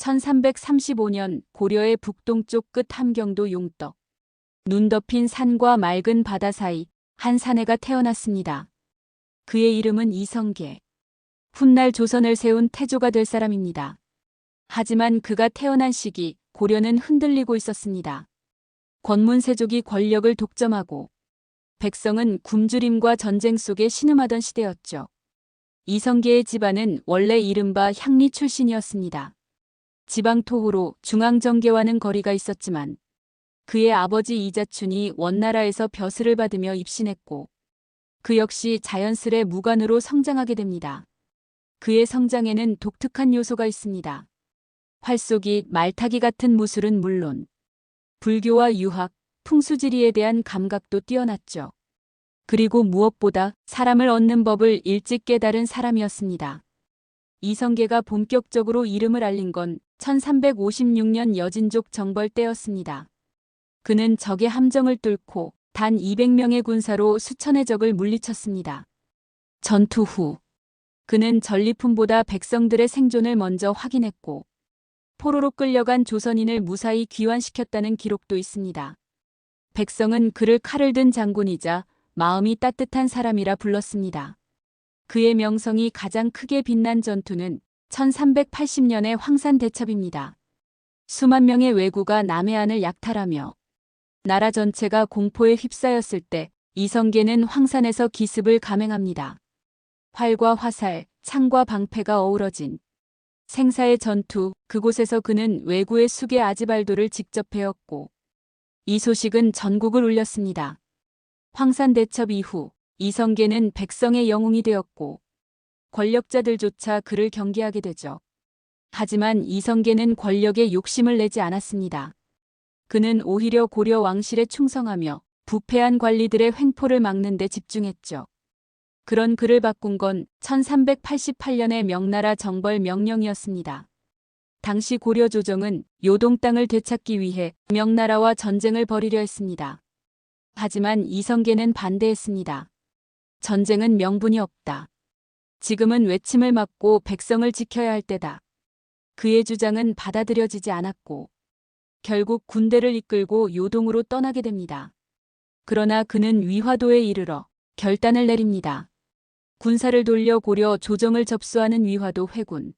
1335년 고려의 북동쪽 끝 함경도 용덕. 눈 덮인 산과 맑은 바다 사이 한 사내가 태어났습니다. 그의 이름은 이성계. 훗날 조선을 세운 태조가 될 사람입니다. 하지만 그가 태어난 시기 고려는 흔들리고 있었습니다. 권문세족이 권력을 독점하고 백성은 굶주림과 전쟁 속에 신음하던 시대였죠. 이성계의 집안은 원래 이른바 향리 출신이었습니다. 지방토호로 중앙정계와는 거리가 있었지만 그의 아버지 이자춘이 원나라에서 벼슬을 받으며 입신했고 그 역시 자연스레 무관으로 성장하게 됩니다. 그의 성장에는 독특한 요소가 있습니다. 활쏘기, 말타기 같은 무술은 물론 불교와 유학, 풍수지리에 대한 감각도 뛰어났죠. 그리고 무엇보다 사람을 얻는 법을 일찍 깨달은 사람이었습니다. 이성계가 본격적으로 이름을 알린 건 1356년 여진족 정벌 때였습니다. 그는 적의 함정을 뚫고 단 200명의 군사로 수천의 적을 물리쳤습니다. 전투 후 그는 전리품보다 백성들의 생존을 먼저 확인했고 포로로 끌려간 조선인을 무사히 귀환시켰다는 기록도 있습니다. 백성은 그를 칼을 든 장군이자 마음이 따뜻한 사람이라 불렀습니다. 그의 명성이 가장 크게 빛난 전투는 1380년의 황산대첩입니다. 수만 명의 왜구가 남해안을 약탈하며 나라 전체가 공포에 휩싸였을 때 이성계는 황산에서 기습을 감행합니다. 활과 화살, 창과 방패가 어우러진 생사의 전투, 그곳에서 그는 왜구의 수계 아지발도를 직접 배웠고 이 소식은 전국을 울렸습니다. 황산대첩 이후 이성계는 백성의 영웅이 되었고 권력자들조차 그를 경계하게 되죠. 하지만 이성계는 권력에 욕심을 내지 않았습니다. 그는 오히려 고려 왕실에 충성하며 부패한 관리들의 횡포를 막는 데 집중했죠. 그런 그를 바꾼 건 1388년의 명나라 정벌 명령이었습니다. 당시 고려 조정은 요동 땅을 되찾기 위해 명나라와 전쟁을 벌이려 했습니다. 하지만 이성계는 반대했습니다. 전쟁은 명분이 없다. 지금은 외침을 막고 백성을 지켜야 할 때다. 그의 주장은 받아들여지지 않았고 결국 군대를 이끌고 요동으로 떠나게 됩니다. 그러나 그는 위화도에 이르러 결단을 내립니다. 군사를 돌려 고려 조정을 접수하는 위화도 회군.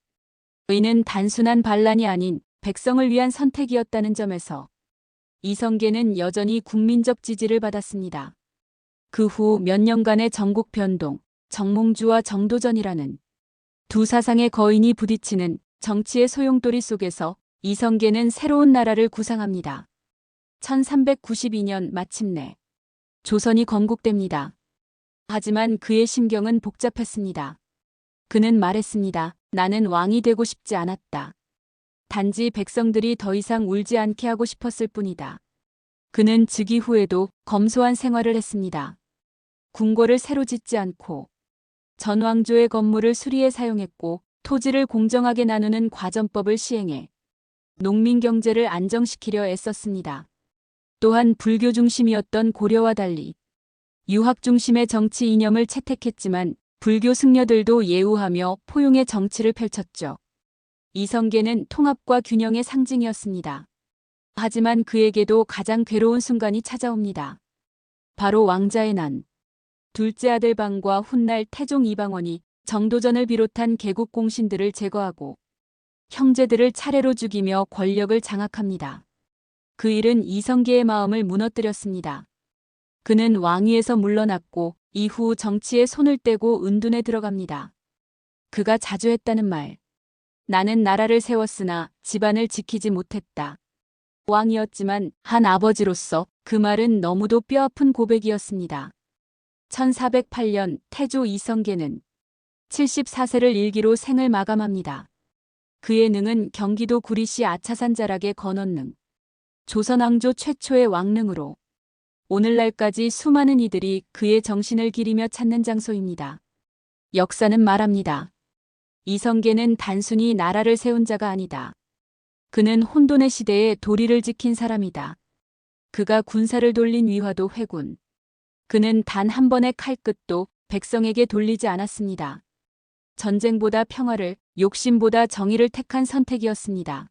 이는 단순한 반란이 아닌 백성을 위한 선택이었다는 점에서 이성계는 여전히 국민적 지지를 받았습니다. 그 후 몇 년간의 전국 변동, 정몽주와 정도전이라는 두 사상의 거인이 부딪히는 정치의 소용돌이 속에서 이성계는 새로운 나라를 구상합니다. 1392년 마침내 조선이 건국됩니다. 하지만 그의 심경은 복잡했습니다. 그는 말했습니다. 나는 왕이 되고 싶지 않았다. 단지 백성들이 더 이상 울지 않게 하고 싶었을 뿐이다. 그는 즉위 후에도 검소한 생활을 했습니다. 궁궐을 새로 짓지 않고 전 왕조의 건물을 수리에 사용했고 토지를 공정하게 나누는 과전법을 시행해 농민 경제를 안정시키려 애썼습니다. 또한 불교 중심이었던 고려와 달리 유학 중심의 정치 이념을 채택했지만 불교 승려들도 예우하며 포용의 정치를 펼쳤죠. 이성계는 통합과 균형의 상징이었습니다. 하지만 그에게도 가장 괴로운 순간이 찾아옵니다. 바로 왕자의 난. 둘째 아들 방과 훗날 태종 이방원이 정도전을 비롯한 개국 공신들을 제거하고 형제들을 차례로 죽이며 권력을 장악합니다. 그 일은 이성계의 마음을 무너뜨렸습니다. 그는 왕위에서 물러났고 이후 정치에 손을 떼고 은둔에 들어갑니다. 그가 자주 했다는 말. 나는 나라를 세웠으나 집안을 지키지 못했다. 왕이었지만 한 아버지로서 그 말은 너무도 뼈아픈 고백이었습니다. 1408년 태조 이성계는 74세를 일기로 생을 마감합니다. 그의 능은 경기도 구리시 아차산 자락의 건원능. 조선왕조 최초의 왕릉으로 오늘날까지 수많은 이들이 그의 정신을 기리며 찾는 장소입니다. 역사는 말합니다. 이성계는 단순히 나라를 세운 자가 아니다. 그는 혼돈의 시대에 도리를 지킨 사람이다. 그가 군사를 돌린 위화도 회군. 그는 단 한 번의 칼끝도 백성에게 돌리지 않았습니다. 전쟁보다 평화를, 욕심보다 정의를 택한 선택이었습니다.